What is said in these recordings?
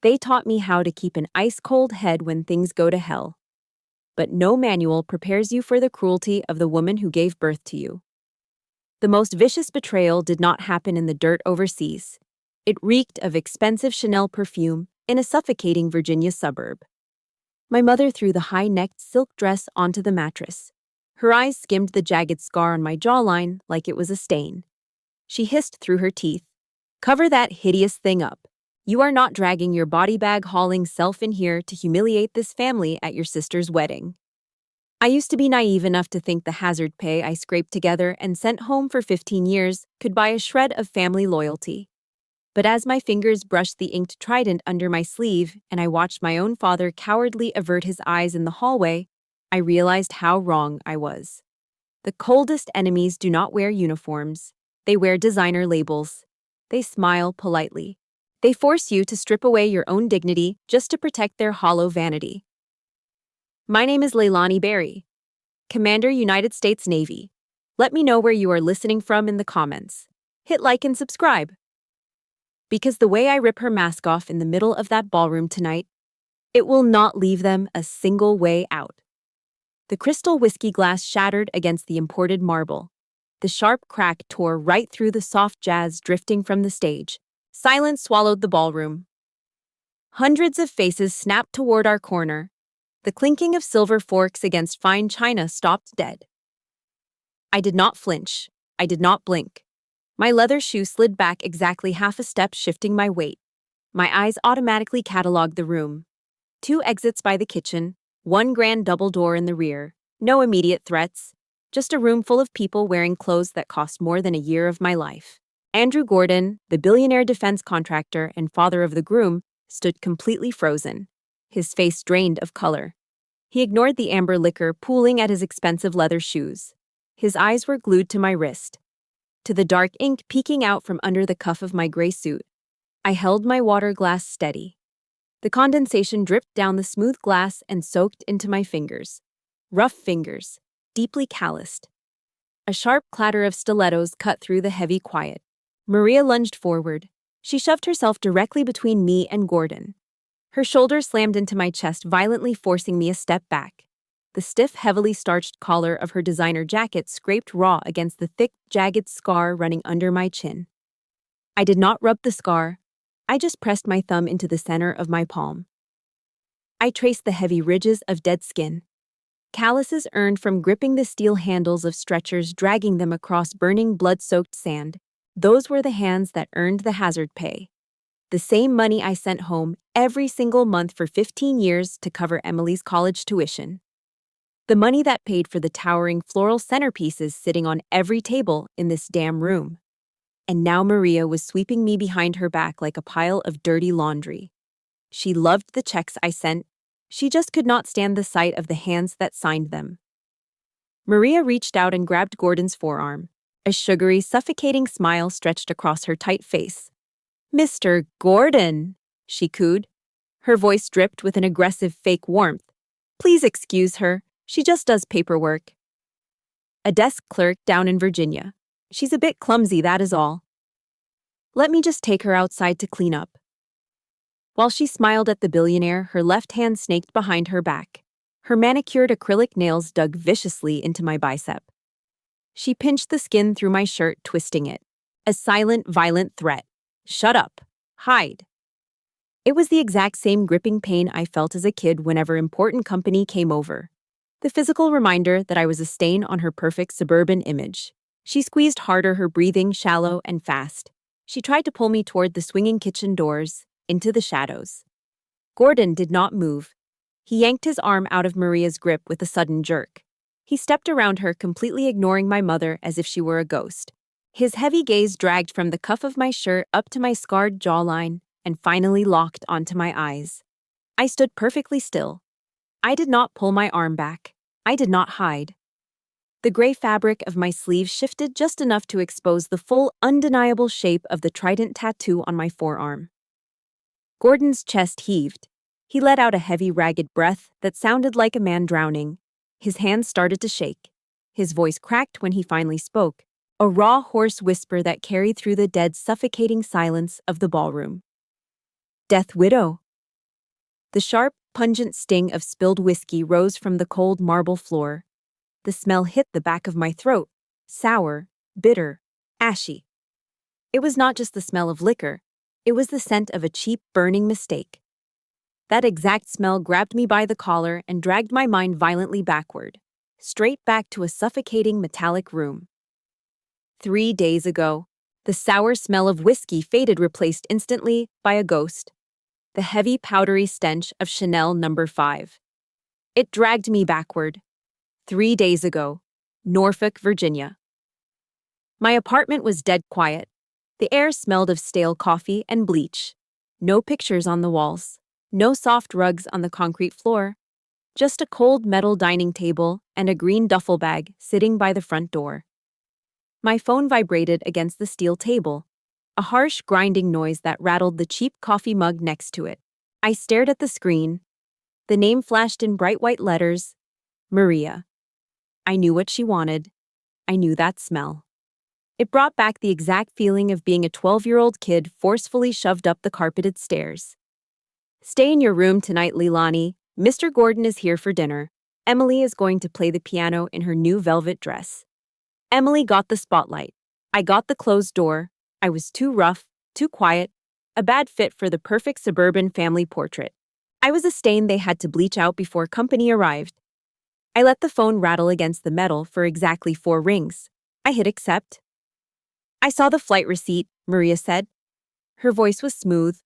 They taught me how to keep an ice-cold head when things go to hell. But no manual prepares you for the cruelty of the woman who gave birth to you. The most vicious betrayal did not happen in the dirt overseas. It reeked of expensive Chanel perfume in a suffocating Virginia suburb. My mother threw the high-necked silk dress onto the mattress. Her eyes skimmed the jagged scar on my jawline like it was a stain. She hissed through her teeth, "Cover that hideous thing up. You are not dragging your body bag hauling self in here to humiliate this family at your sister's wedding." I used to be naive enough to think the hazard pay I scraped together and sent home for 15 years could buy a shred of family loyalty. But as my fingers brushed the inked trident under my sleeve and I watched my own father cowardly avert his eyes in the hallway, I realized how wrong I was. The coldest enemies do not wear uniforms. They wear designer labels. They smile politely. They force you to strip away your own dignity just to protect their hollow vanity. My name is Leilani Berry, Commander, United States Navy. Let me know where you are listening from in the comments. Hit like and subscribe. Because the way I rip her mask off in the middle of that ballroom tonight, it will not leave them a single way out. The crystal whiskey glass shattered against the imported marble. The sharp crack tore right through the soft jazz drifting from the stage. Silence swallowed the ballroom. Hundreds of faces snapped toward our corner. The clinking of silver forks against fine china stopped dead. I did not flinch. I did not blink. My leather shoe slid back exactly half a step, shifting my weight. My eyes automatically cataloged the room. 2 exits by the kitchen, 1 grand double door in the rear. No immediate threats. Just a room full of people wearing clothes that cost more than a year of my life. Andrew Gordon, the billionaire defense contractor and father of the Groom, stood completely frozen, his face drained of color. He ignored the amber liquor pooling at his expensive leather shoes. His eyes were glued to my wrist, to the dark ink peeking out from under the cuff of my gray suit. I held my water glass steady. The condensation dripped down the smooth glass and soaked into my fingers. Rough fingers, deeply calloused. A sharp clatter of stilettos cut through the heavy quiet. Maria lunged forward. She shoved herself directly between me and Gordon. Her shoulder slammed into my chest, violently forcing me a step back. The stiff, heavily starched collar of her designer jacket scraped raw against the thick, jagged scar running under my chin. I did not rub the scar. I just pressed my thumb into the center of my palm. I traced the heavy ridges of dead skin. Calluses earned from gripping the steel handles of stretchers, dragging them across burning, blood-soaked sand. Those were the hands that earned the hazard pay. The same money I sent home every single month for 15 years to cover Emily's college tuition. The money that paid for the towering floral centerpieces sitting on every table in this damn room. And now Maria was sweeping me behind her back like a pile of dirty laundry. She loved the checks I sent. She just could not stand the sight of the hands that signed them. Maria reached out and grabbed Gordon's forearm. A sugary, suffocating smile stretched across her tight face. "Mr. Gordon," she cooed. Her voice dripped with an aggressive fake warmth. "Please excuse her. She just does paperwork." "A desk clerk down in Virginia. She's a bit clumsy, that is all. Let me just take her outside to clean up." While she smiled at the billionaire, her left hand snaked behind her back. Her manicured acrylic nails dug viciously into my bicep. She pinched the skin through my shirt, twisting it. A silent, violent threat. "Shut up. Hide." It was the exact same gripping pain I felt as a kid whenever important company came over. The physical reminder that I was a stain on her perfect suburban image. She squeezed harder, her breathing shallow and fast. She tried to pull me toward the swinging kitchen doors, into the shadows. Gordon did not move. He yanked his arm out of Maria's grip with a sudden jerk. He stepped around her, completely ignoring my mother as if she were a ghost. His heavy gaze dragged from the cuff of my shirt up to my scarred jawline and finally locked onto my eyes. I stood perfectly still. I did not pull my arm back. I did not hide. The gray fabric of my sleeve shifted just enough to expose the full, undeniable shape of the trident tattoo on my forearm. Gordon's chest heaved. He let out a heavy, ragged breath that sounded like a man drowning. His hands started to shake. His voice cracked when he finally spoke, a raw, hoarse whisper that carried through the dead, suffocating silence of the ballroom. "Death Widow," The sharp, pungent sting of spilled whiskey rose from the cold marble floor. The smell hit the back of my throat, sour, bitter, ashy. It was not just the smell of liquor, it was the scent of a cheap, burning mistake. That exact smell grabbed me by the collar and dragged my mind violently backward, straight back to a suffocating metallic room. 3 days ago, the sour smell of whiskey faded, replaced instantly by a ghost. The heavy, powdery stench of Chanel No. 5. It dragged me backward. 3 days ago, Norfolk, Virginia. My apartment was dead quiet. The air smelled of stale coffee and bleach. No pictures on the walls. No soft rugs on the concrete floor. Just a cold metal dining table and a green duffel bag sitting by the front door. My phone vibrated against the steel table, a harsh, grinding noise that rattled the cheap coffee mug next to it. I stared at the screen. The name flashed in bright white letters, Maria. I knew what she wanted. I knew that smell. It brought back the exact feeling of being a 12-year-old kid forcefully shoved up the carpeted stairs. Stay in your room tonight, Leilani. Mr. Gordon is here for dinner. Emily is going to play the piano in her new velvet dress. Emily got the spotlight. I got the closed door. I was too rough, too quiet, a bad fit for the perfect suburban family portrait. I was a stain they had to bleach out before company arrived. I let the phone rattle against the metal for exactly 4 rings. I hit accept. I saw the flight receipt, Maria said. Her voice was smooth,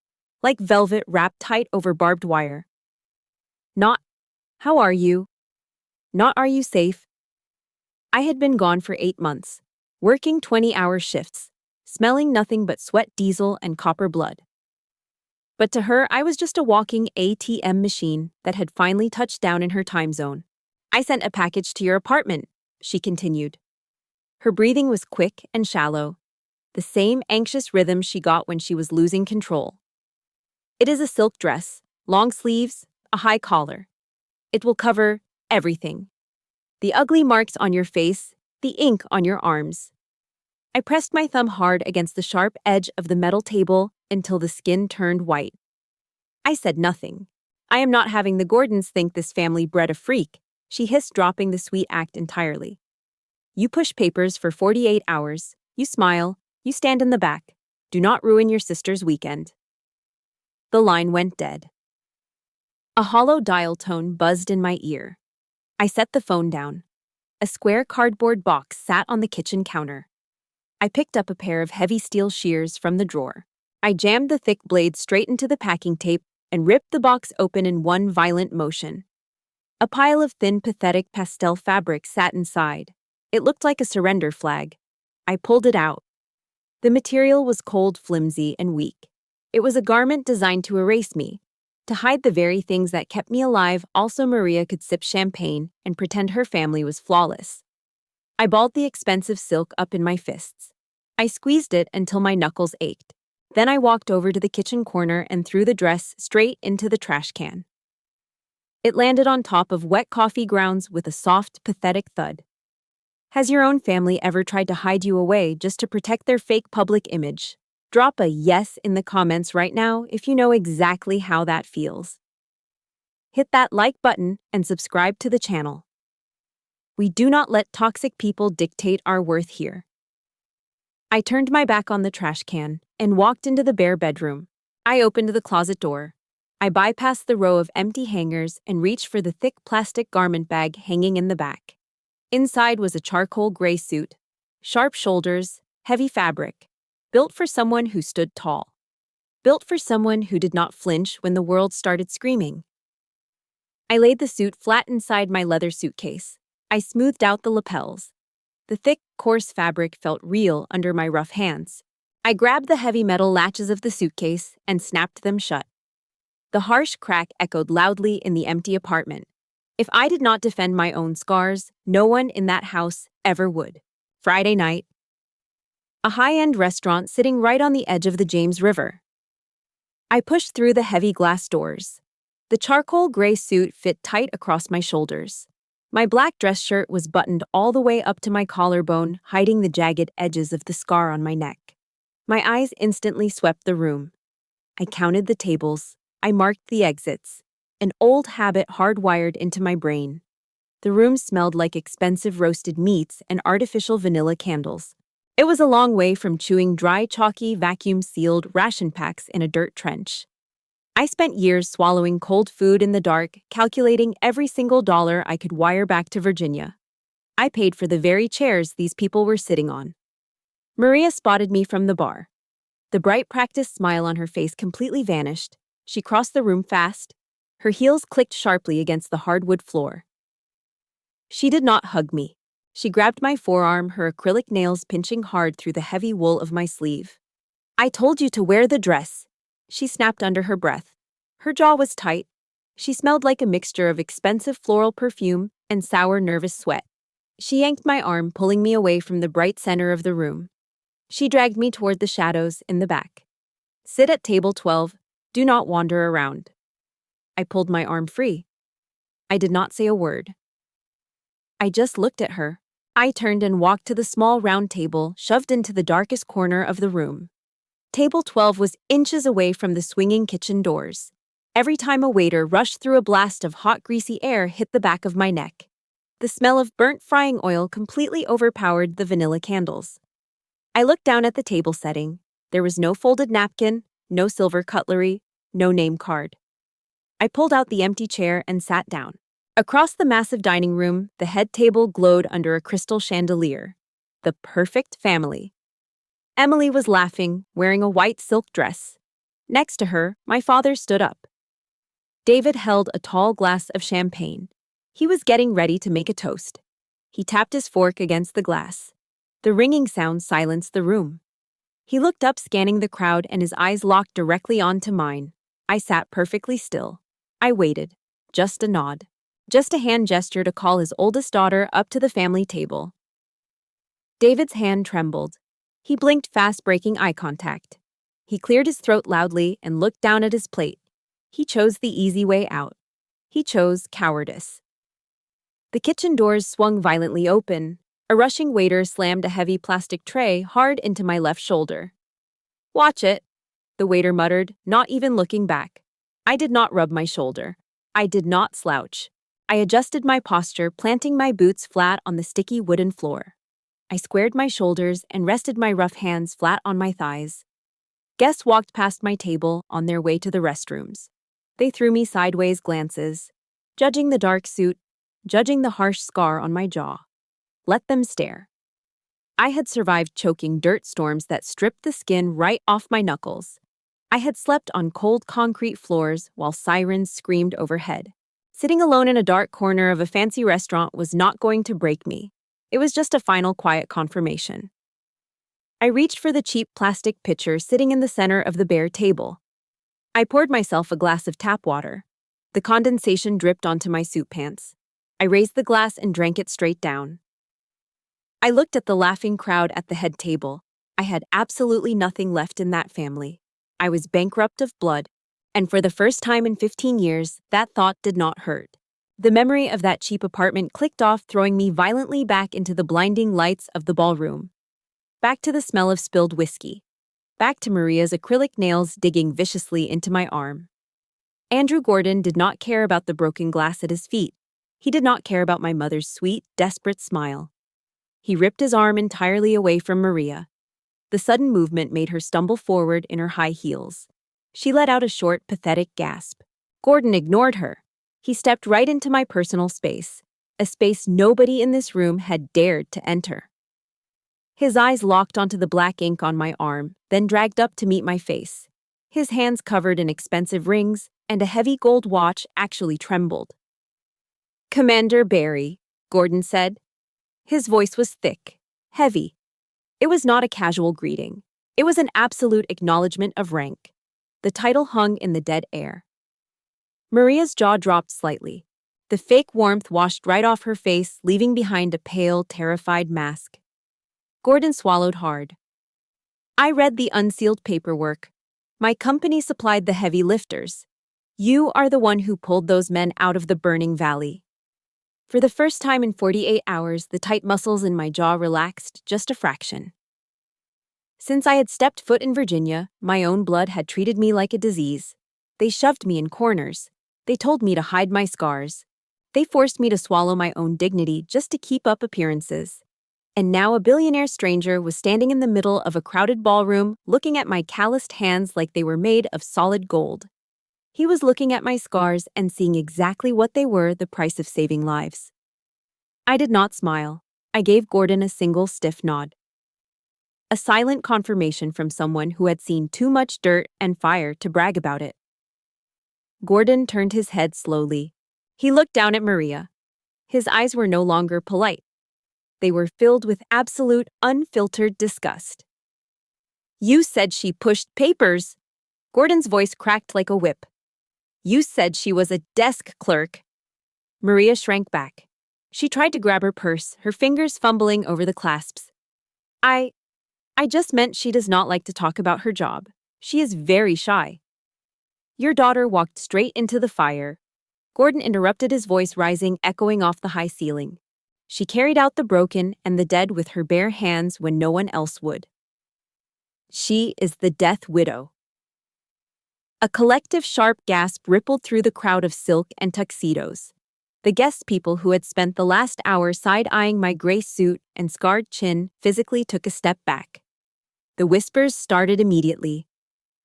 like velvet wrapped tight over barbed wire. Not, how are you? Not, are you safe? I had been gone for 8 months, working 20-hour shifts, smelling nothing but sweat, diesel, and copper blood. But to her, I was just a walking ATM machine that had finally touched down in her time zone. I sent a package to your apartment, she continued. Her breathing was quick and shallow, the same anxious rhythm she got when she was losing control. It is a silk dress, long sleeves, a high collar. It will cover everything. The ugly marks on your face, the ink on your arms. I pressed my thumb hard against the sharp edge of the metal table until the skin turned white. I said nothing. I am not having the Gordons think this family bred a freak, she hissed, dropping the sweet act entirely. You push papers for 48 hours, you smile, you stand in the back. Do not ruin your sister's weekend. The line went dead. A hollow dial tone buzzed in my ear. I set the phone down. A square cardboard box sat on the kitchen counter. I picked up a pair of heavy steel shears from the drawer. I jammed the thick blade straight into the packing tape and ripped the box open in one violent motion. A pile of thin, pathetic pastel fabric sat inside. It looked like a surrender flag. I pulled it out. The material was cold, flimsy, and weak. It was a garment designed to erase me, to hide the very things that kept me alive. Also, Maria could sip champagne and pretend her family was flawless. I balled the expensive silk up in my fists. I squeezed it until my knuckles ached. Then I walked over to the kitchen corner and threw the dress straight into the trash can. It landed on top of wet coffee grounds with a soft, pathetic thud. Has your own family ever tried to hide you away just to protect their fake public image? Drop a yes in the comments right now if you know exactly how that feels. Hit that like button and subscribe to the channel. We do not let toxic people dictate our worth here. I turned my back on the trash can and walked into the bare bedroom. I opened the closet door. I bypassed the row of empty hangers and reached for the thick plastic garment bag hanging in the back. Inside was a charcoal gray suit, sharp shoulders, heavy fabric, built for someone who stood tall. Built for someone who did not flinch when the world started screaming. I laid the suit flat inside my leather suitcase. I smoothed out the lapels. The thick, coarse fabric felt real under my rough hands. I grabbed the heavy metal latches of the suitcase and snapped them shut. The harsh crack echoed loudly in the empty apartment. If I did not defend my own scars, no one in that house ever would. Friday night. A high-end restaurant sitting right on the edge of the James River. I pushed through the heavy glass doors. The charcoal gray suit fit tight across my shoulders. My black dress shirt was buttoned all the way up to my collarbone, hiding the jagged edges of the scar on my neck. My eyes instantly swept the room. I counted the tables. I marked the exits. an old habit hardwired into my brain. The room smelled like expensive roasted meats and artificial vanilla candles. It was a long way from chewing dry, chalky, vacuum-sealed ration packs in a dirt trench. I spent years swallowing cold food in the dark, calculating every single dollar I could wire back to Virginia. I paid for the very chairs these people were sitting on. Maria spotted me from the bar. The bright practiced smile on her face completely vanished. She crossed the room fast. Her heels clicked sharply against the hardwood floor. She did not hug me. She grabbed my forearm, her acrylic nails pinching hard through the heavy wool of my sleeve. "I told you to wear the dress," she snapped under her breath. Her jaw was tight. She smelled like a mixture of expensive floral perfume and sour, nervous sweat. She yanked my arm, pulling me away from the bright center of the room. She dragged me toward the shadows in the back. "Sit at table 12. Do not wander around." I pulled my arm free. I did not say a word. I just looked at her. I turned and walked to the small round table shoved into the darkest corner of the room. Table 12 was inches away from the swinging kitchen doors. Every time a waiter rushed through, a blast of hot, greasy air hit the back of my neck. The smell of burnt frying oil completely overpowered the vanilla candles. I looked down at the table setting. There was no folded napkin, no silver cutlery, no name card. I pulled out the empty chair and sat down. Across the massive dining room, the head table glowed under a crystal chandelier. The perfect family. Emily was laughing, wearing a white silk dress. Next to her, my father stood up. David held a tall glass of champagne. He was getting ready to make a toast. He tapped his fork against the glass. The ringing sound silenced the room. He looked up, scanning the crowd, and his eyes locked directly onto mine. I sat perfectly still. I waited. Just a nod. Just a hand gesture to call his oldest daughter up to the family table. David's hand trembled. He blinked fast, breaking eye contact. He cleared his throat loudly and looked down at his plate. He chose the easy way out. He chose cowardice. The kitchen doors swung violently open. A rushing waiter slammed a heavy plastic tray hard into my left shoulder. "Watch it," the waiter muttered, not even looking back. I did not rub my shoulder. I did not slouch. I adjusted my posture, planting my boots flat on the sticky wooden floor. I squared my shoulders and rested my rough hands flat on my thighs. Guests walked past my table on their way to the restrooms. They threw me sideways glances, judging the dark suit, judging the harsh scar on my jaw. Let them stare. I had survived choking dirt storms that stripped the skin right off my knuckles. I had slept on cold concrete floors while sirens screamed overhead. Sitting alone in a dark corner of a fancy restaurant was not going to break me. It was just a final quiet confirmation. I reached for the cheap plastic pitcher sitting in the center of the bare table. I poured myself a glass of tap water. The condensation dripped onto my suit pants. I raised the glass and drank it straight down. I looked at the laughing crowd at the head table. I had absolutely nothing left in that family. I was bankrupt of blood. And for the first time in 15 years, that thought did not hurt. The memory of that cheap apartment clicked off, throwing me violently back into the blinding lights of the ballroom. Back to the smell of spilled whiskey. Back to Maria's acrylic nails digging viciously into my arm. Andrew Gordon did not care about the broken glass at his feet. He did not care about my mother's sweet, desperate smile. He ripped his arm entirely away from Maria. The sudden movement made her stumble forward in her high heels. She let out a short, pathetic gasp. Gordon ignored her. He stepped right into my personal space, a space nobody in this room had dared to enter. His eyes locked onto the black ink on my arm, then dragged up to meet my face. His hands, covered in expensive rings and a heavy gold watch, actually trembled. "Commander Barry," Gordon said. His voice was thick, heavy. It was not a casual greeting. It was an absolute acknowledgement of rank. The title hung in the dead air. Maria's jaw dropped slightly. The fake warmth washed right off her face, leaving behind a pale, terrified mask. Gordon swallowed hard. "I read the unsealed paperwork. My company supplied the heavy lifters. You are the one who pulled those men out of the burning valley." For the first time in 48 hours, the tight muscles in my jaw relaxed just a fraction. Since I had stepped foot in Virginia, my own blood had treated me like a disease. They shoved me in corners. They told me to hide my scars. They forced me to swallow my own dignity just to keep up appearances. And now a billionaire stranger was standing in the middle of a crowded ballroom, looking at my calloused hands like they were made of solid gold. He was looking at my scars and seeing exactly what they were, the price of saving lives. I did not smile. I gave Gordon a single stiff nod. A silent confirmation from someone who had seen too much dirt and fire to brag about it. Gordon turned his head slowly. He looked down at Maria. His eyes were no longer polite. They were filled with absolute, unfiltered disgust. "You said she pushed papers." Gordon's voice cracked like a whip. "You said she was a desk clerk." Maria shrank back. She tried to grab her purse, her fingers fumbling over the clasps. I just meant she does not like to talk about her job. She is very shy." Your daughter walked straight into the fire. Gordon interrupted, his voice rising, echoing off the high ceiling. She carried out the broken and the dead with her bare hands when no one else would. She is the death widow. A collective sharp gasp rippled through the crowd of silk and tuxedos. The guest people who had spent the last hour side-eyeing my gray suit and scarred chin physically took a step back. The whispers started immediately.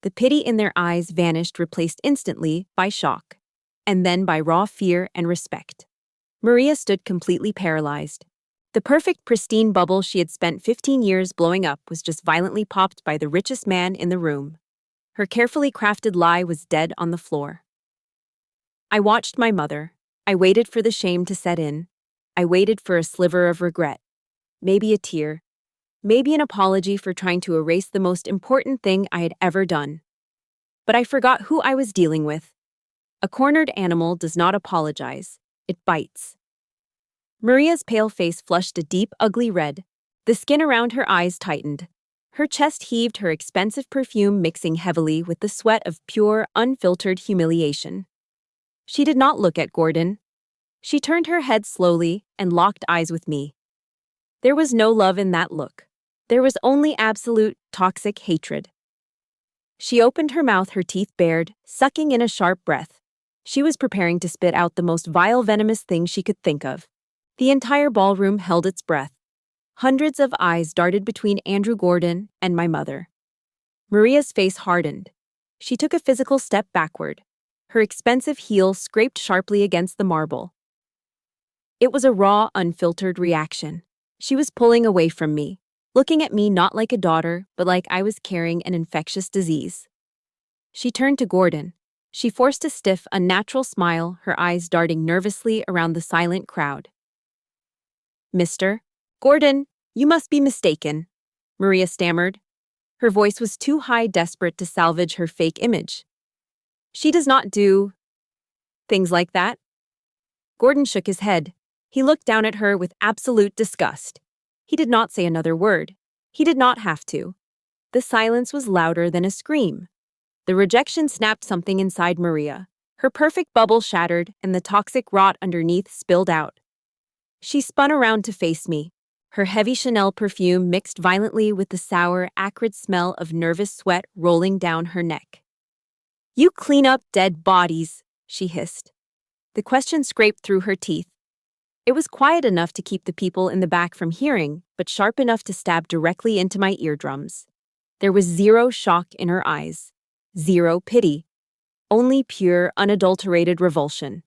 The pity in their eyes vanished, replaced instantly by shock, and then by raw fear and respect. Maria stood completely paralyzed. The perfect, pristine bubble she had spent 15 years blowing up was just violently popped by the richest man in the room. Her carefully crafted lie was dead on the floor. I watched my mother. I waited for the shame to set in. I waited for a sliver of regret. Maybe a tear. Maybe an apology for trying to erase the most important thing I had ever done. But I forgot who I was dealing with. A cornered animal does not apologize. It bites. Maria's pale face flushed a deep, ugly red. The skin around her eyes tightened. Her chest heaved, her expensive perfume mixing heavily with the sweat of pure, unfiltered humiliation. She did not look at Gordon. She turned her head slowly and locked eyes with me. There was no love in that look. There was only absolute, toxic hatred. She opened her mouth, her teeth bared, sucking in a sharp breath. She was preparing to spit out the most vile, venomous thing she could think of. The entire ballroom held its breath. Hundreds of eyes darted between Andrew Gordon and my mother. Maria's face hardened. She took a physical step backward. Her expensive heel scraped sharply against the marble. It was a raw, unfiltered reaction. She was pulling away from me, looking at me not like a daughter, but like I was carrying an infectious disease. She turned to Gordon. She forced a stiff, unnatural smile, her eyes darting nervously around the silent crowd. "Mr. Gordon, you must be mistaken," Maria stammered. Her voice was too high, desperate to salvage her fake image. "She does not do things like that." Gordon shook his head. He looked down at her with absolute disgust. He did not say another word. He did not have to. The silence was louder than a scream. The rejection snapped something inside Maria. Her perfect bubble shattered, and the toxic rot underneath spilled out. She spun around to face me. Her heavy Chanel perfume mixed violently with the sour, acrid smell of nervous sweat rolling down her neck. "You clean up dead bodies," she hissed. The question scraped through her teeth. It was quiet enough to keep the people in the back from hearing, but sharp enough to stab directly into my eardrums. There was zero shock in her eyes. Zero pity. Only pure, unadulterated revulsion.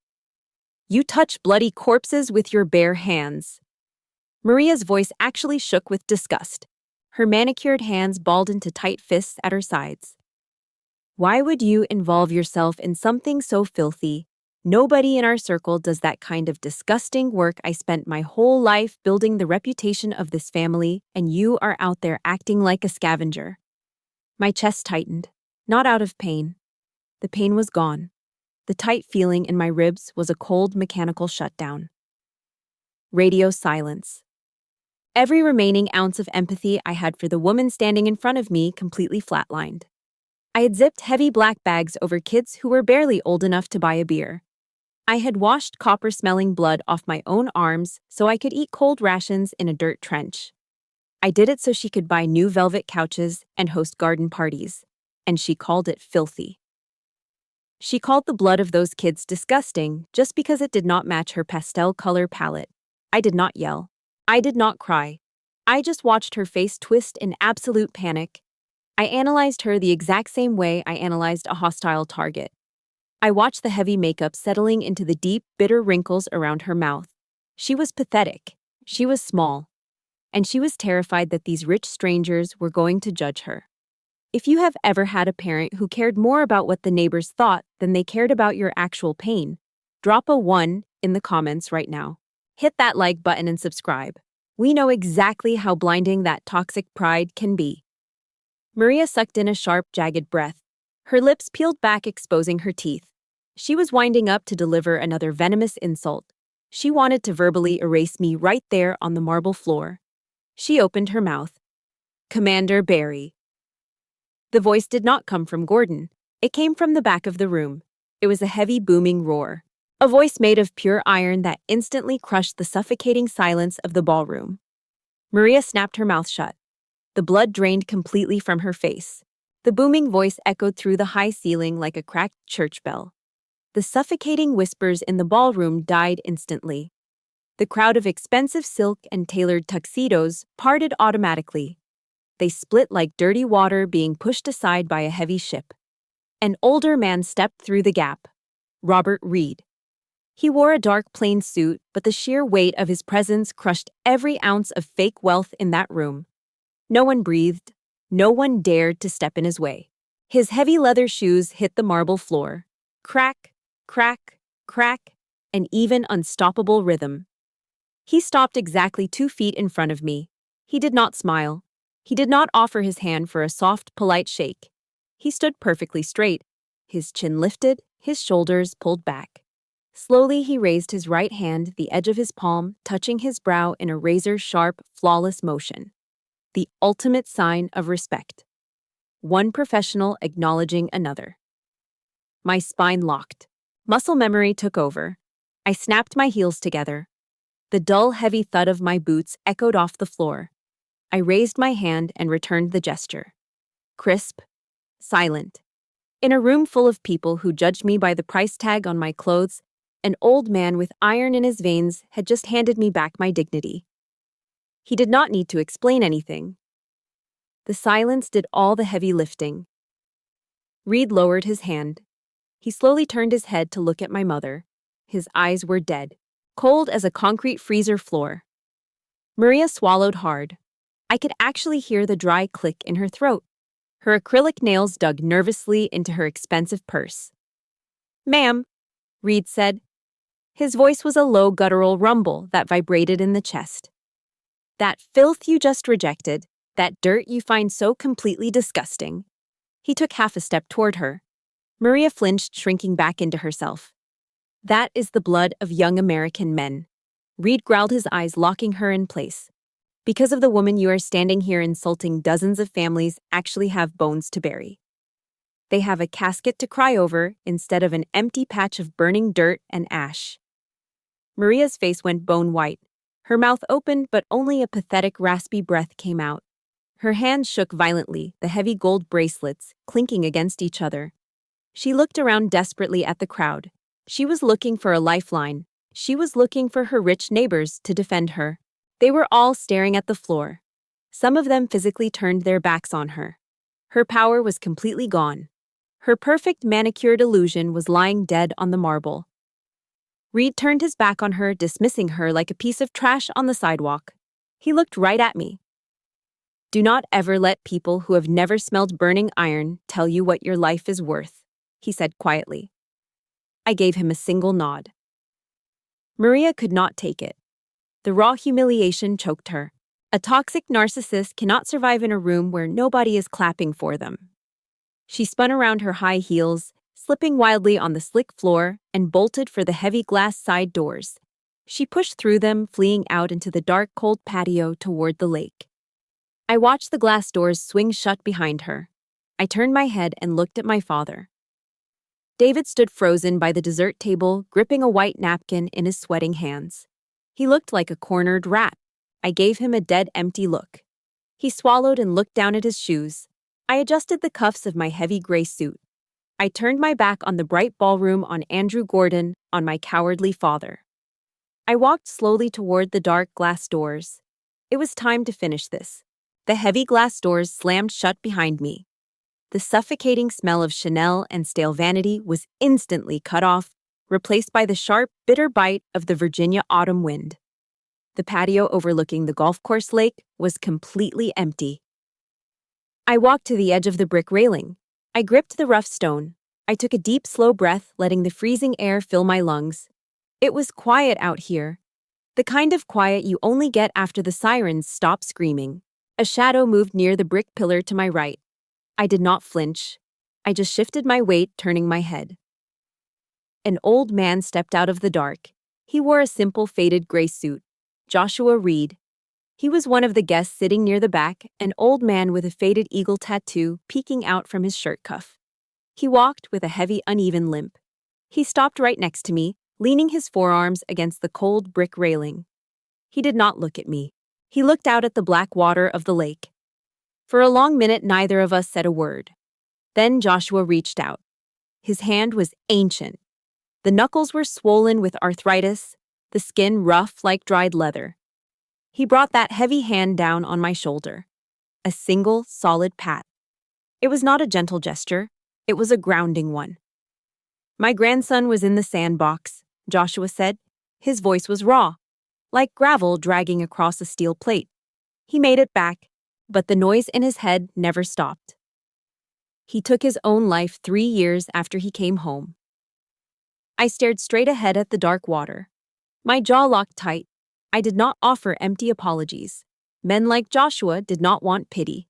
"You touch bloody corpses with your bare hands." Maria's voice actually shook with disgust. Her manicured hands balled into tight fists at her sides. "Why would you involve yourself in something so filthy? Nobody in our circle does that kind of disgusting work. I spent my whole life building the reputation of this family, and you are out there acting like a scavenger." My chest tightened. Not out of pain. The pain was gone. The tight feeling in my ribs was a cold, mechanical shutdown. Radio silence. Every remaining ounce of empathy I had for the woman standing in front of me completely flatlined. I had zipped heavy black bags over kids who were barely old enough to buy a beer. I had washed copper-smelling blood off my own arms so I could eat cold rations in a dirt trench. I did it so she could buy new velvet couches and host garden parties. And she called it filthy. She called the blood of those kids disgusting just because it did not match her pastel color palette. I did not yell. I did not cry. I just watched her face twist in absolute panic. I analyzed her the exact same way I analyzed a hostile target. I watched the heavy makeup settling into the deep, bitter wrinkles around her mouth. She was pathetic. She was small. And she was terrified that these rich strangers were going to judge her. If you have ever had a parent who cared more about what the neighbors thought than they cared about your actual pain, drop a 1 in the comments right now. Hit that like button and subscribe. We know exactly how blinding that toxic pride can be. Maria sucked in a sharp, jagged breath. Her lips peeled back, exposing her teeth. She was winding up to deliver another venomous insult. She wanted to verbally erase me right there on the marble floor. She opened her mouth. "Commander Barry." The voice did not come from Gordon. It came from the back of the room. It was a heavy, booming roar. A voice made of pure iron that instantly crushed the suffocating silence of the ballroom. Maria snapped her mouth shut. The blood drained completely from her face. The booming voice echoed through the high ceiling like a cracked church bell. The suffocating whispers in the ballroom died instantly. The crowd of expensive silk and tailored tuxedos parted automatically. They split like dirty water being pushed aside by a heavy ship. An older man stepped through the gap. Robert Reed. He wore a dark plain suit, but the sheer weight of his presence crushed every ounce of fake wealth in that room. No one breathed. No one dared to step in his way. His heavy leather shoes hit the marble floor. Crack, crack, crack, an even unstoppable rhythm. He stopped exactly 2 feet in front of me. He did not smile. He did not offer his hand for a soft, polite shake. He stood perfectly straight, his chin lifted, his shoulders pulled back. Slowly he raised his right hand, the edge of his palm touching his brow in a razor-sharp, flawless motion. The ultimate sign of respect. One professional acknowledging another. My spine locked. Muscle memory took over. I snapped my heels together. The dull, heavy thud of my boots echoed off the floor. I raised my hand and returned the gesture. Crisp. Silent. In a room full of people who judged me by the price tag on my clothes, an old man with iron in his veins had just handed me back my dignity. He did not need to explain anything. The silence did all the heavy lifting. Reed lowered his hand. He slowly turned his head to look at my mother. His eyes were dead, cold as a concrete freezer floor. Maria swallowed hard. I could actually hear the dry click in her throat. Her acrylic nails dug nervously into her expensive purse. "Ma'am," Reed said. His voice was a low guttural rumble that vibrated in the chest. "That filth you just rejected, that dirt you find so completely disgusting." He took half a step toward her. Maria flinched, shrinking back into herself. "That is the blood of young American men." Reed growled, his eyes locking her in place. "Because of the woman you are standing here insulting, dozens of families actually have bones to bury. They have a casket to cry over instead of an empty patch of burning dirt and ash." Maria's face went bone white. Her mouth opened, but only a pathetic, raspy breath came out. Her hands shook violently, the heavy gold bracelets clinking against each other. She looked around desperately at the crowd. She was looking for a lifeline. She was looking for her rich neighbors to defend her. They were all staring at the floor. Some of them physically turned their backs on her. Her power was completely gone. Her perfect manicured illusion was lying dead on the marble. Reed turned his back on her, dismissing her like a piece of trash on the sidewalk. He looked right at me. "Do not ever let people who have never smelled burning iron tell you what your life is worth," he said quietly. I gave him a single nod. Maria could not take it. The raw humiliation choked her. A toxic narcissist cannot survive in a room where nobody is clapping for them. She spun around her high heels, slipping wildly on the slick floor, and bolted for the heavy glass side doors. She pushed through them, fleeing out into the dark, cold patio toward the lake. I watched the glass doors swing shut behind her. I turned my head and looked at my father. David stood frozen by the dessert table, gripping a white napkin in his sweating hands. He looked like a cornered rat. I gave him a dead, empty look. He swallowed and looked down at his shoes. I adjusted the cuffs of my heavy gray suit. I turned my back on the bright ballroom, on Andrew Gordon, on my cowardly father. I walked slowly toward the dark glass doors. It was time to finish this. The heavy glass doors slammed shut behind me. The suffocating smell of Chanel and stale vanity was instantly cut off, replaced by the sharp, bitter bite of the Virginia autumn wind. The patio overlooking the golf course lake was completely empty. I walked to the edge of the brick railing. I gripped the rough stone. I took a deep, slow breath, letting the freezing air fill my lungs. It was quiet out here. The kind of quiet you only get after the sirens stop screaming. A shadow moved near the brick pillar to my right. I did not flinch. I just shifted my weight, turning my head. An old man stepped out of the dark. He wore a simple faded gray suit. Joshua Reed. He was one of the guests sitting near the back, an old man with a faded eagle tattoo peeking out from his shirt cuff. He walked with a heavy, uneven limp. He stopped right next to me, leaning his forearms against the cold brick railing. He did not look at me. He looked out at the black water of the lake. For a long minute, neither of us said a word. Then Joshua reached out. His hand was ancient. The knuckles were swollen with arthritis, the skin rough like dried leather. He brought that heavy hand down on my shoulder. A single, solid pat. It was not a gentle gesture. It was a grounding one. "My grandson was in the sandbox," Joshua said. His voice was raw, like gravel dragging across a steel plate. He made it back, but the noise in his head never stopped. He took his own life 3 years after he came home. I stared straight ahead at the dark water. My jaw locked tight. I did not offer empty apologies. Men like Joshua did not want pity.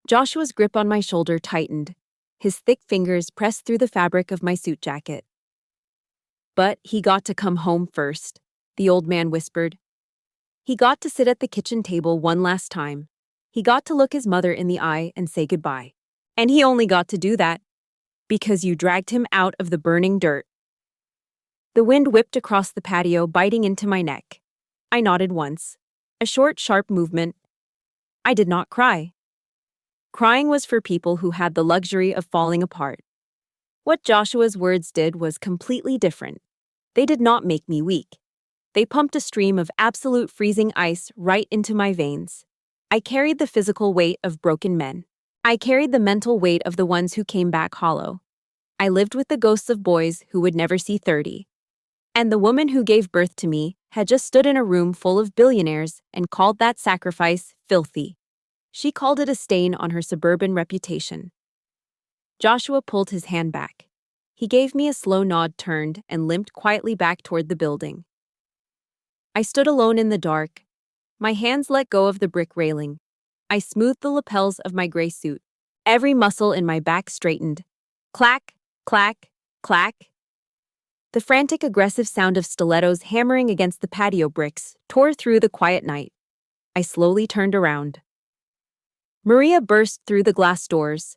Joshua's grip on my shoulder tightened. His thick fingers pressed through the fabric of my suit jacket. "But he got to come home first," the old man whispered. "He got to sit at the kitchen table one last time. He got to look his mother in the eye and say goodbye. And he only got to do that because you dragged him out of the burning dirt." The wind whipped across the patio, biting into my neck. I nodded once. A short, sharp movement. I did not cry. Crying was for people who had the luxury of falling apart. What Joshua's words did was completely different. They did not make me weak. They pumped a stream of absolute freezing ice right into my veins. I carried the physical weight of broken men. I carried the mental weight of the ones who came back hollow. I lived with the ghosts of boys who would never see 30. And the woman who gave birth to me had just stood in a room full of billionaires and called that sacrifice filthy. She called it a stain on her suburban reputation. Joshua pulled his hand back. He gave me a slow nod, turned, and limped quietly back toward the building. I stood alone in the dark. My hands let go of the brick railing. I smoothed the lapels of my gray suit. Every muscle in my back straightened. Clack, clack, clack. The frantic, aggressive sound of stilettos hammering against the patio bricks tore through the quiet night. I slowly turned around. Maria burst through the glass doors.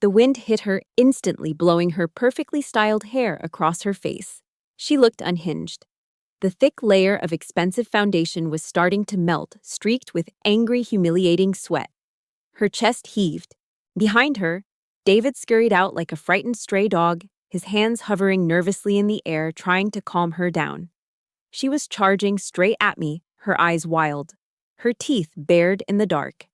The wind hit her instantly, blowing her perfectly styled hair across her face. She looked unhinged. The thick layer of expensive foundation was starting to melt, streaked with angry, humiliating sweat. Her chest heaved. Behind her, David scurried out like a frightened stray dog, his hands hovering nervously in the air, trying to calm her down. She was charging straight at me, her eyes wild, her teeth bared in the dark.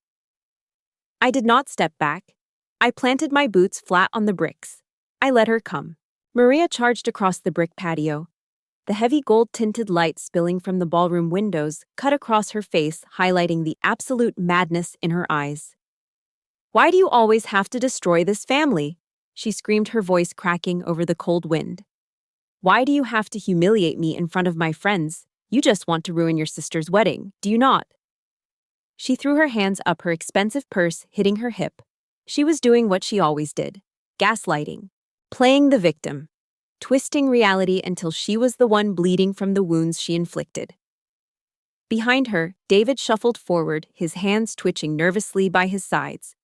I did not step back. I planted my boots flat on the bricks. I let her come. Maria charged across the brick patio. The heavy gold-tinted light spilling from the ballroom windows cut across her face, highlighting the absolute madness in her eyes. "Why do you always have to destroy this family?" she screamed, her voice cracking over the cold wind. "Why do you have to humiliate me in front of my friends? You just want to ruin your sister's wedding, do you not?" She threw her hands up, her expensive purse hitting her hip. She was doing what she always did, gaslighting, playing the victim, twisting reality until she was the one bleeding from the wounds she inflicted. Behind her, David shuffled forward, his hands twitching nervously by his sides,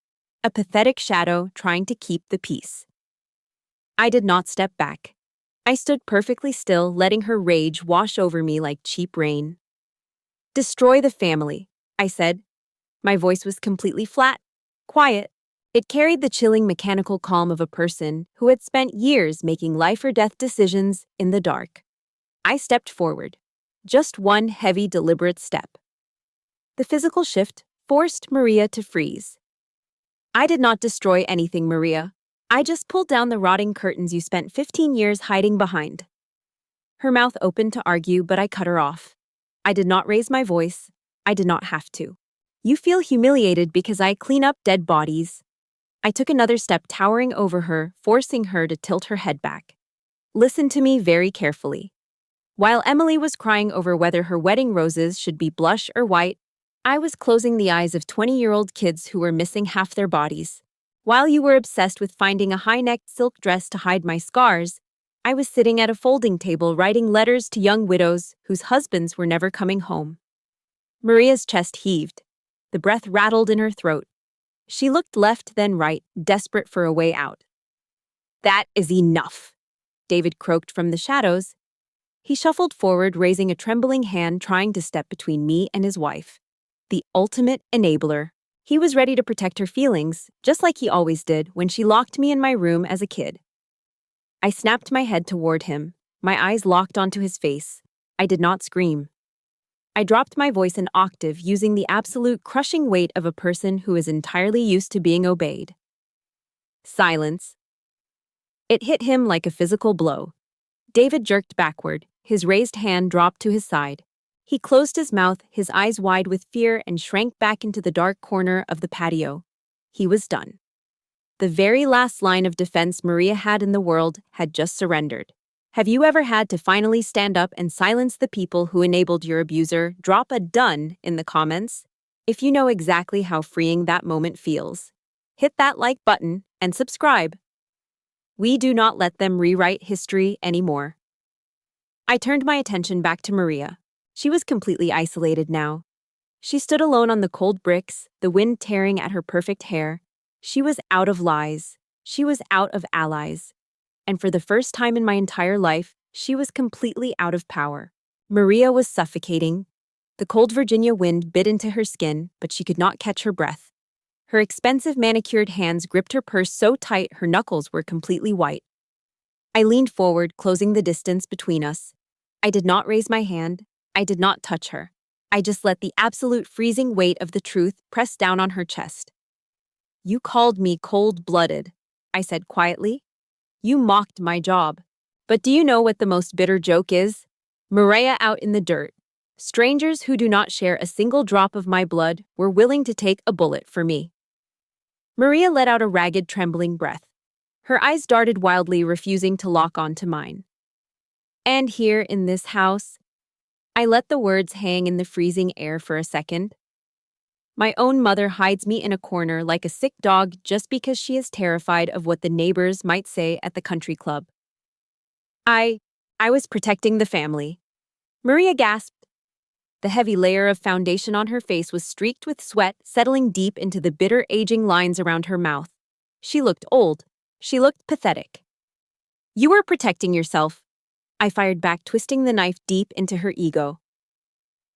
a pathetic shadow trying to keep the peace. I did not step back. I stood perfectly still, letting her rage wash over me like cheap rain. "Destroy the family," I said. My voice was completely flat, quiet, It carried the chilling mechanical calm of a person who had spent years making life or death decisions in the dark. I stepped forward. Just one heavy, deliberate step. The physical shift forced Maria to freeze. I did not destroy anything, Maria. I just pulled down the rotting curtains you spent 15 years hiding behind. Her mouth opened to argue, but I cut her off. I did not raise my voice. I did not have to. You feel humiliated because I clean up dead bodies. I took another step, towering over her, forcing her to tilt her head back. Listen to me very carefully. While Emily was crying over whether her wedding roses should be blush or white, I was closing the eyes of 20-year-old kids who were missing half their bodies. While you were obsessed with finding a high-necked silk dress to hide my scars, I was sitting at a folding table writing letters to young widows whose husbands were never coming home. Maria's chest heaved. The breath rattled in her throat. She looked left then right, desperate for a way out. That is enough, David croaked from the shadows. He shuffled forward, raising a trembling hand, trying to step between me and his wife. The ultimate enabler. He was ready to protect her feelings, just like he always did when she locked me in my room as a kid. I snapped my head toward him, my eyes locked onto his face. I did not scream. I dropped my voice an octave, using the absolute crushing weight of a person who is entirely used to being obeyed. Silence. It hit him like a physical blow. David jerked backward, his raised hand dropped to his side. He closed his mouth, his eyes wide with fear, and shrank back into the dark corner of the patio. He was done. The very last line of defense Maria had in the world had just surrendered. Have you ever had to finally stand up and silence the people who enabled your abuser? Drop a "done" in the comments if you know exactly how freeing that moment feels. Hit that like button and subscribe. We do not let them rewrite history anymore. I turned my attention back to Maria. She was completely isolated now. She stood alone on the cold bricks, the wind tearing at her perfect hair. She was out of lies. She was out of allies. And for the first time in my entire life, she was completely out of power. Maria was suffocating. The cold Virginia wind bit into her skin, but she could not catch her breath. Her expensive manicured hands gripped her purse so tight her knuckles were completely white. I leaned forward, closing the distance between us. I did not raise my hand. I did not touch her. I just let the absolute freezing weight of the truth press down on her chest. You called me cold-blooded, I said quietly. You mocked my job. But do you know what the most bitter joke is? Maria out in the dirt. Strangers who do not share a single drop of my blood were willing to take a bullet for me. Maria let out a ragged, trembling breath. Her eyes darted wildly, refusing to lock onto mine. And here in this house, I let the words hang in the freezing air for a second. My own mother hides me in a corner like a sick dog just because she is terrified of what the neighbors might say at the country club. I was protecting the family. Maria gasped. The heavy layer of foundation on her face was streaked with sweat, settling deep into the bitter, aging lines around her mouth. She looked old. She looked pathetic. You were protecting yourself. I fired back, twisting the knife deep into her ego.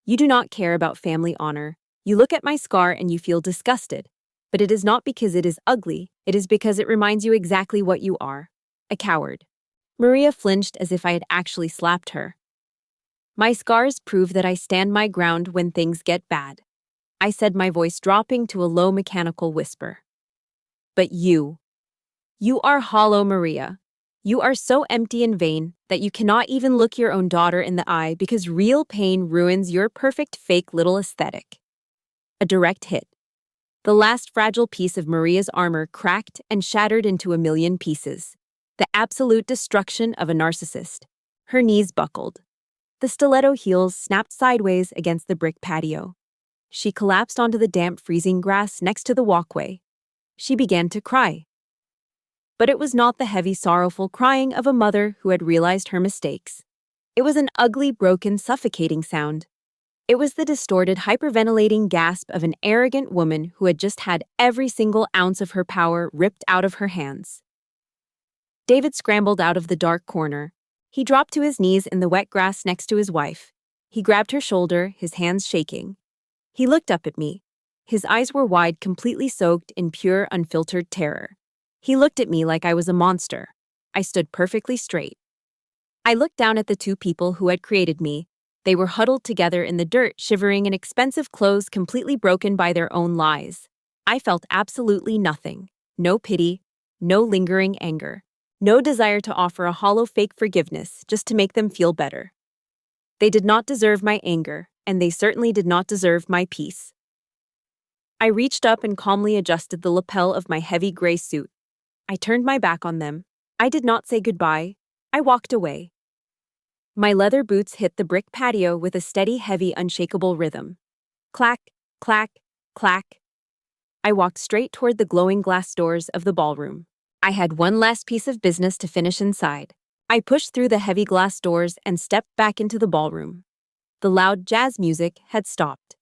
You do not care about family honor. You look at my scar and you feel disgusted. But it is not because it is ugly. It is because it reminds you exactly what you are. A coward. Maria flinched as if I had actually slapped her. My scars prove that I stand my ground when things get bad, I said, my voice dropping to a low mechanical whisper. But you are hollow, Maria. You are so empty and vain that you cannot even look your own daughter in the eye because real pain ruins your perfect fake little aesthetic. A direct hit. The last fragile piece of Maria's armor cracked and shattered into a million pieces. The absolute destruction of a narcissist. Her knees buckled. The stiletto heels snapped sideways against the brick patio. She collapsed onto the damp, freezing grass next to the walkway. She began to cry. But it was not the heavy, sorrowful crying of a mother who had realized her mistakes. It was an ugly, broken, suffocating sound. It was the distorted, hyperventilating gasp of an arrogant woman who had just had every single ounce of her power ripped out of her hands. David scrambled out of the dark corner. He dropped to his knees in the wet grass next to his wife. He grabbed her shoulder, his hands shaking. He looked up at me. His eyes were wide, completely soaked in pure, unfiltered terror. He looked at me like I was a monster. I stood perfectly straight. I looked down at the two people who had created me. They were huddled together in the dirt, shivering in expensive clothes completely broken by their own lies. I felt absolutely nothing. No pity, no lingering anger, no desire to offer a hollow fake forgiveness just to make them feel better. They did not deserve my anger, and they certainly did not deserve my peace. I reached up and calmly adjusted the lapel of my heavy gray suit. I turned my back on them. I did not say goodbye. I walked away. My leather boots hit the brick patio with a steady, heavy, unshakable rhythm. Clack, clack, clack. I walked straight toward the glowing glass doors of the ballroom. I had one last piece of business to finish inside. I pushed through the heavy glass doors and stepped back into the ballroom. The loud jazz music had stopped.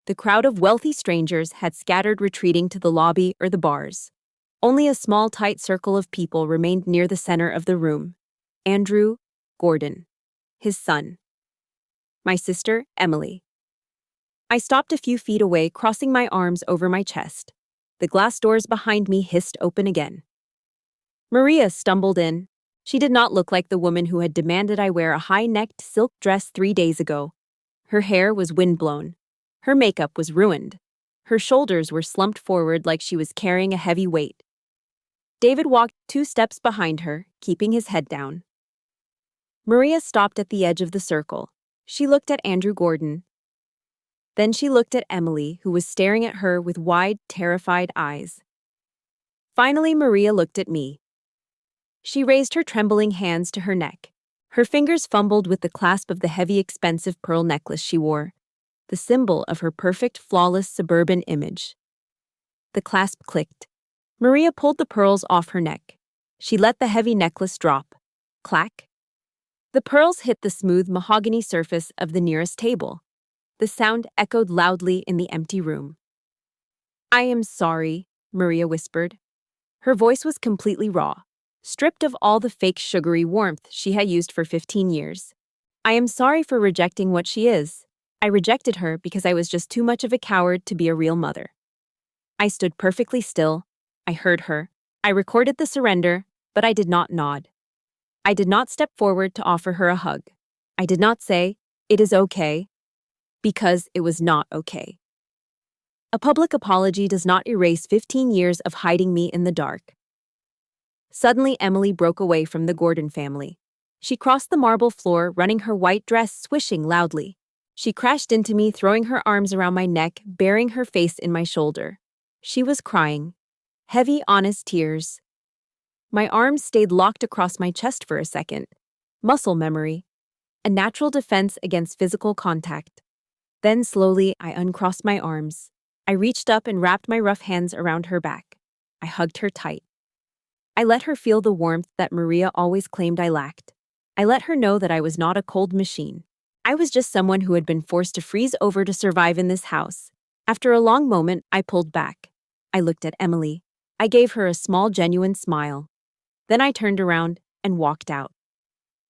The crowd of wealthy strangers had scattered, retreating to the lobby or the bars. Only a small, tight circle of people remained near the center of the room. Andrew Gordon, his son, my sister, Emily. I stopped a few feet away, crossing my arms over my chest. The glass doors behind me hissed open again. Maria stumbled in. She did not look like the woman who had demanded I wear a high-necked silk dress 3 days ago. Her hair was windblown. Her makeup was ruined. Her shoulders were slumped forward like she was carrying a heavy weight. David walked 2 steps behind her, keeping his head down. Maria stopped at the edge of the circle. She looked at Andrew Gordon. Then she looked at Emily, who was staring at her with wide, terrified eyes. Finally, Maria looked at me. She raised her trembling hands to her neck. Her fingers fumbled with the clasp of the heavy, expensive pearl necklace she wore, the symbol of her perfect, flawless suburban image. The clasp clicked. Maria pulled the pearls off her neck. She let the heavy necklace drop. Clack. The pearls hit the smooth mahogany surface of the nearest table. The sound echoed loudly in the empty room. "I am sorry," Maria whispered. Her voice was completely raw, stripped of all the fake sugary warmth she had used for 15 years. "I am sorry for rejecting what she is. I rejected her because I was just too much of a coward to be a real mother." I stood perfectly still. I heard her. I recorded the surrender, but I did not nod. I did not step forward to offer her a hug. I did not say, "It is okay," because it was not okay. A public apology does not erase 15 years of hiding me in the dark. Suddenly, Emily broke away from the Gordon family. She crossed the marble floor, running her white dress swishing loudly. She crashed into me, throwing her arms around my neck, burying her face in my shoulder. She was crying. Heavy, honest tears. My arms stayed locked across my chest for a second. Muscle memory. A natural defense against physical contact. Then slowly, I uncrossed my arms. I reached up and wrapped my rough hands around her back. I hugged her tight. I let her feel the warmth that Maria always claimed I lacked. I let her know that I was not a cold machine. I was just someone who had been forced to freeze over to survive in this house. After a long moment, I pulled back. I looked at Emily. I gave her a small, genuine smile. Then I turned around and walked out.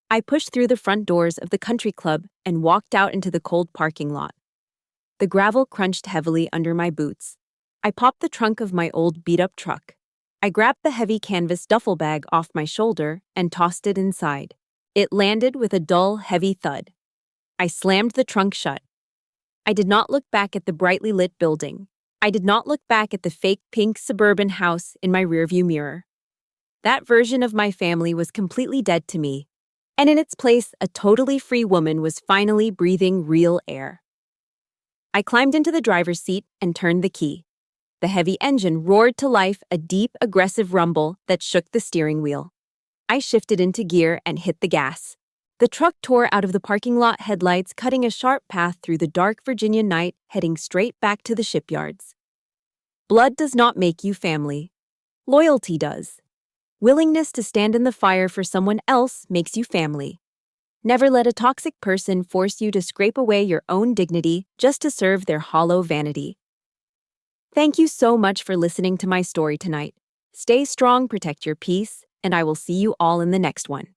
I pushed through the front doors of the country club and walked out into the cold parking lot. The gravel crunched heavily under my boots. I popped the trunk of my old beat-up truck. I grabbed the heavy canvas duffel bag off my shoulder and tossed it inside. It landed with a dull, heavy thud. I slammed the trunk shut. I did not look back at the brightly lit building. I did not look back at the fake pink suburban house in my rearview mirror. That version of my family was completely dead to me, and in its place, a totally free woman was finally breathing real air. I climbed into the driver's seat and turned the key. The heavy engine roared to life, a deep, aggressive rumble that shook the steering wheel. I shifted into gear and hit the gas. The truck tore out of the parking lot headlights, cutting a sharp path through the dark Virginia night, heading straight back to the shipyards. Blood does not make you family. Loyalty does. Willingness to stand in the fire for someone else makes you family. Never let a toxic person force you to scrape away your own dignity just to serve their hollow vanity. Thank you so much for listening to my story tonight. Stay strong, protect your peace, and I will see you all in the next one.